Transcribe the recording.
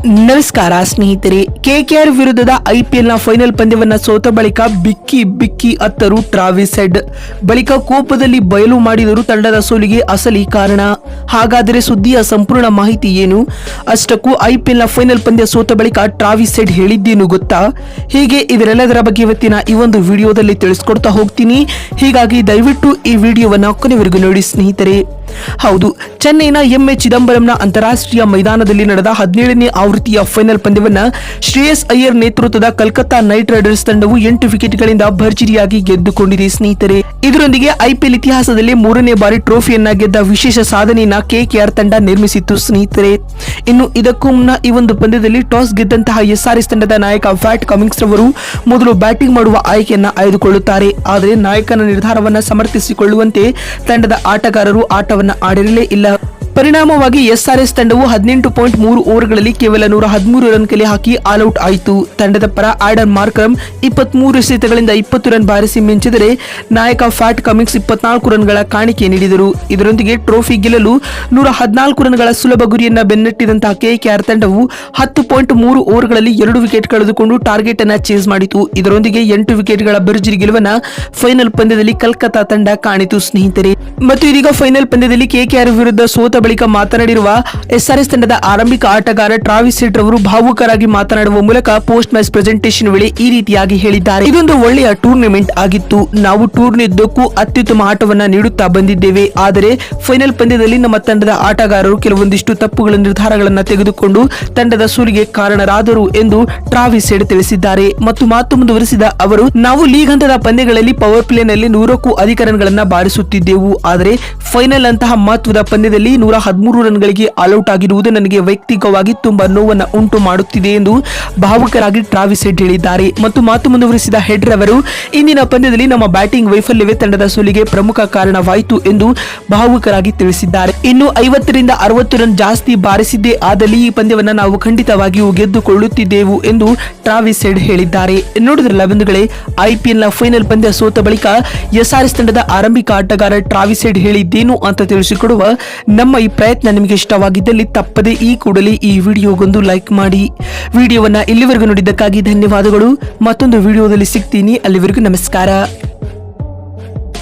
ನಮಸ್ಕಾರ ಸ್ನೇಹಿತರೆ, ಕೆಕೆಆರ್ ವಿರುದ್ಧದ ಐಪಿಎಲ್ನ ಫೈನಲ್ ಪಂದ್ಯವನ್ನ ಸೋತ ಬಳಿಕ ಬಿಕ್ಕಿ ಅತ್ತರು ಟ್ರಾವಿಸ್ ಹೆಡ್. ಬಳಿಕ ಕೋಪದಲ್ಲಿ ಬಯಲು ಮಾಡಿದರು ತಂಡದ ಸೋಲಿಗೆ ಅಸಲಿ ಕಾರಣ. ಹಾಗಾದರೆ ಸುದ್ದಿಯ ಸಂಪೂರ್ಣ ಮಾಹಿತಿ ಏನು? ಅಷ್ಟಕ್ಕೂ ಐಪಿಎಲ್ನ ಫೈನಲ್ ಪಂದ್ಯ ಸೋತ ಬಳಿಕ ಟ್ರಾವಿಸ್ ಹೆಡ್ ಹೇಳಿದ್ದೇನು ಗೊತ್ತಾ? ಹೀಗೆ ಇದರೆಲ್ಲದರ ಬಗ್ಗೆ ಇವತ್ತಿನ ಈ ಒಂದು ವಿಡಿಯೋದಲ್ಲಿ ತಿಳಿಸ್ಕೊಡ್ತಾ ಹೋಗ್ತೀನಿ. ಹೀಗಾಗಿ ದಯವಿಟ್ಟು ಈ ವಿಡಿಯೋವನ್ನ ಕೊನೆವರೆಗೂ ನೋಡಿ ಸ್ನೇಹಿತರೆ. ಹೌದು, ಚೆನ್ನೈನ ಎಂಎ ಚಿದಂಬರಂನ ಅಂತಾರಾಷ್ಟ್ರೀಯ ಮೈದಾನದಲ್ಲಿ ನಡೆದ 17ನೇ ಆವೃತ್ತಿಯ ಫೈನಲ್ ಪಂದ್ಯವನ್ನ ಶ್ರೇಯಸ್ ಅಯ್ಯರ್ ನೇತೃತ್ವದ ಕಲ್ಕತ್ತಾ ನೈಟ್ ರೈಡರ್ಸ್ ತಂಡವು 8 ವಿಕೆಟ್ಗಳಿಂದ ಭರ್ಜರಿಯಾಗಿ ಗೆದ್ದುಕೊಂಡಿದೆ ಸ್ನೇಹಿತರೆ. ಇದರೊಂದಿಗೆ ಐಪಿಎಲ್ ಇತಿಹಾಸದಲ್ಲಿ 3ನೇ ಬಾರಿ ಟ್ರೋಫಿಯನ್ನ ಗೆದ್ದ ವಿಶೇಷ ಸಾಧನೆಯನ್ನ ಕೆಕೆಆರ್ ತಂಡ ನಿರ್ಮಿಸಿತ್ತು ಸ್ನೇಹಿತರೆ. ಇನ್ನು ಇದಕ್ಕೂ ಮುನ್ನ ಈ ಒಂದು ಪಂದ್ಯದಲ್ಲಿ ಟಾಸ್ ಗೆದ್ದಂತಹ ಎಸ್ಆರ್ಎಸ್ ತಂಡದ ನಾಯಕ ಪ್ಯಾಟ್ ಕಮಿನ್ಸ್ ರವರು ಮೊದಲು ಬ್ಯಾಟಿಂಗ್ ಮಾಡುವ ಆಯ್ಕೆಯನ್ನ ಆಯ್ದುಕೊಳ್ಳುತ್ತಾರೆ. ಆದರೆ ನಾಯಕನ ನಿರ್ಧಾರವನ್ನ ಸಮರ್ಥಿಸಿಕೊಳ್ಳುವಂತೆ ತಂಡದ ಆಟಗಾರರು ಆಟವನ್ನ ಆಡಿರಲೇ ಇಲ್ಲ. ಪರಿಣಾಮವಾಗಿ ಎಸ್ಆರ್ಎಸ್ ತಂಡವು 18.3 ಓವರ್ಗಳಲ್ಲಿ ಕೇವಲ 113 ರನ್ ಕಲೆ ಹಾಕಿ ಆಲ್ಔಟ್ ಆಯಿತು. ತಂಡದ ಪರ ಆಡನ್ ಮಾರ್ಕ್ರಮ್ 23 ಎಸೆತಗಳಿಂದ 20 ರನ್ ಬಾರಿಸಿ ಮಿಂಚಿದರೆ ನಾಯಕ ಫ್ಯಾಟ್ ಕಮಿನ್ಸ್ 24 ರನ್ಗಳ ಕಾಣಿಕೆ ನೀಡಿದರು. ಇದರೊಂದಿಗೆ ಟ್ರೋಫಿ ಗೆಲ್ಲಲು 114 ರನ್ಗಳ ಸುಲಭ ಗುರಿಯನ್ನ ಬೆನ್ನಟ್ಟಿದಂತಹ ಕೆಕೆಆರ್ ತಂಡವು 10.3 ಓವರ್ಗಳಲ್ಲಿ 2 ವಿಕೆಟ್ ಕಳೆದುಕೊಂಡು ಟಾರ್ಗೆಟ್ ಅನ್ನ ಚೇಸ್ ಮಾಡಿತು. ಇದರೊಂದಿಗೆ 8 ವಿಕೆಟ್ಗಳ ಭರ್ಜರಿ ಗೆಲುವನ್ನ ಫೈನಲ್ ಪಂದ್ಯದಲ್ಲಿ ಕಲ್ಕತ್ತಾ ತಂಡ ಕಾಣಿತು ಸ್ನೇಹಿತರೆ. ಮತ್ತು ಇದೀಗ ಫೈನಲ್ ಪಂದ್ಯದಲ್ಲಿ ಕೆಕೆಆರ್ ವಿರುದ್ಧ ಸೋತ ಬಳಿಕ ಮಾತನಾಡಿರುವ ಎಸ್ಆರ್ಎಸ್ ತಂಡದ ಆರಂಭಿಕ ಆಟಗಾರ ಟ್ರಾವಿಸ್ ಹೆಡ್ ರವರು ಭಾವುಕರಾಗಿ ಮಾತನಾಡುವ ಮೂಲಕ ಪೋಸ್ಟ್ ಮ್ಯಾಚ್ ಪ್ರೆಸೆಂಟೇಷನ್ ವೇಳೆ ಈ ರೀತಿಯಾಗಿ ಹೇಳಿದ್ದಾರೆ. ಇದೊಂದು ಒಳ್ಳೆಯ ಟೂರ್ನಮೆಂಟ್ ಆಗಿತ್ತು. ನಾವು ಟೂರ್ನಿಯುದ್ದಕ್ಕೂ ಅತ್ಯುತ್ತಮ ಆಟವನ್ನ ನೀಡುತ್ತಾ ಬಂದಿದ್ದೇವೆ. ಆದರೆ ಫೈನಲ್ ಪಂದ್ಯದಲ್ಲಿ ನಮ್ಮ ತಂಡದ ಆಟಗಾರರು ಕೆಲವೊಂದಿಷ್ಟು ತಪ್ಪುಗಳ ನಿರ್ಧಾರಗಳನ್ನ ತೆಗೆದುಕೊಂಡು ತಂಡದ ಸೋಲಿಗೆ ಕಾರಣರಾದರು ಎಂದು ಟ್ರಾವಿಸ್ ಹೆಡ್ ತಿಳಿಸಿದ್ದಾರೆ. ಮತ್ತು ಮಾತು ಮುಂದುವರಿಸಿದ ಅವರು, ನಾವು ಲೀಗ್ ಹಂತದ ಪಂದ್ಯಗಳಲ್ಲಿ ಪವರ್ ಪ್ಲೇನಲ್ಲಿ 100ಕ್ಕೂ ಅಧಿಕ ರನ್ಗಳನ್ನ ಬಾರಿಸುತ್ತಿದ್ದೆವು. ಆದರೆ ಫೈನಲ್ ಅಂತಹ ಮಹತ್ವದ ಪಂದ್ಯದಲ್ಲಿ 113 ರನ್ಗಳಿಗೆ ಆಲ್ಔಟ್ ಆಗಿರುವುದು ನನಗೆ ವೈಯಕ್ತಿಕವಾಗಿ ತುಂಬಾ ನೋವನ್ನ ಉಂಟು ಮಾಡುತ್ತಿದೆ ಎಂದು ಭಾವುಕರಾಗಿ ಟ್ರಾವಿಸ್ ಹೆಡ್ ಹೇಳಿದ್ದಾರೆ. ಮತ್ತು ಮಾತು ಮುಂದುವರಿಸಿದ ಹೆಡ್ ರವರು, ಇಂದಿನ ಪಂದ್ಯದಲ್ಲಿ ನಮ್ಮ ಬ್ಯಾಟಿಂಗ್ ವೈಫಲ್ಯವೇ ತಂಡದ ಸೋಲಿಗೆ ಪ್ರಮುಖ ಕಾರಣವಾಯಿತು ಎಂದು ಭಾವುಕರಾಗಿ ತಿಳಿಸಿದ್ದಾರೆ. ಇನ್ನು 50 ರಿಂದ 60 ರನ್ ಜಾಸ್ತಿ ಬಾರಿಸಿದ್ದೇ ಆದಲ್ಲಿ ಈ ಪಂದ್ಯವನ್ನ ನಾವು ಖಂಡಿತವಾಗಿಯೂ ಗೆದ್ದುಕೊಳ್ಳುತ್ತಿದ್ದೆವು ಎಂದು ಟ್ರಾವಿಸ್ ಹೆಡ್ ಹೇಳಿದ್ದಾರೆ. ನೋಡಿದ್ರಲ್ಲ ಬಂಧುಗಳೇ, ಐಪಿಎಲ್ನ ಫೈನಲ್ ಪಂದ್ಯ ಸೋತ ಬಳಿಕ ಎಸ್ಆರ್ಎಸ್ ತಂಡದ ಆರಂಭಿಕ ಆಟಗಾರ ಟ್ರಾವಿಸ್ ಹೆಡ್ ಹೇಳಿದ್ದೇನು ಅಂತ ತಿಳಿಸಿಕೊಡುವ ನಮ್ಮ ಈ ಪ್ರಯತ್ನ ನಿಮಗೆ ಇಷ್ಟವಾಗಿದ್ದಲ್ಲಿ ತಪ್ಪದೆ ಈ ಕೂಡಲೇ ಈ ವಿಡಿಯೋಗೊಂದು ಲೈಕ್ ಮಾಡಿ. ವಿಡಿಯೋವನ್ನ ಇಲ್ಲಿವರೆಗೂ ನೋಡಿದ್ದಕ್ಕಾಗಿ ಧನ್ಯವಾದಗಳು. ಮತ್ತೊಂದು ವಿಡಿಯೋದಲ್ಲಿ ಸಿಗ್ತೀನಿ. ಅಲ್ಲಿವರೆಗೂ ನಮಸ್ಕಾರ.